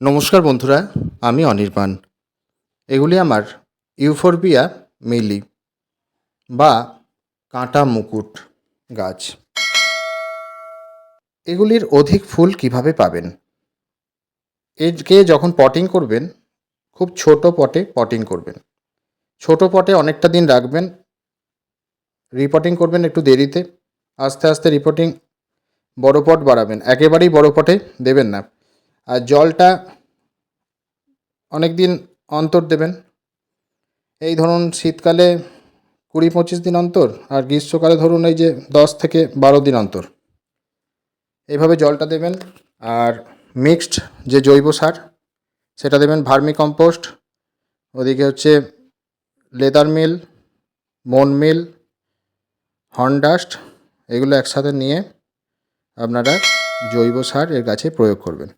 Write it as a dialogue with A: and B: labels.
A: নমস্কার বন্ধুরা, আমি অনির্বাণ। এগুলি আমার ইউফোরবিয়া মিলি বা কাঁটা মুকুট গাছ। এগুলির অধিক ফুল কিভাবে পাবেন? একে যখন পটিং করবেন, খুব ছোট পটে পটিং করবেন। ছোট পটে অনেকটা দিন রাখবেন, রিপটিং করবেন একটু দেরিতে। আস্তে আস্তে রিপটিং বড় পট বাড়াবেন, একেবারেই বড় পটে দেবেন না। আর জলটা অনেক দিন অন্তর দেবেন। এই ধরুন শীতকালে 20-25 দিন অন্তর, আর গ্রীষ্মকালে ধরুন এই যে 10 থেকে 12 দিন অন্তর এইভাবে জলটা দেবেন। আর মিক্সড যে জৈব সার সেটা দেবেন, ভার্মি কম্পোস্ট, ওদিকে হচ্ছে লেদার মিল, বোন মিল, হর্নডাস্ট, এগুলো একসাথে নিয়ে আপনারা জৈব সার এর গাছে প্রয়োগ করবেন।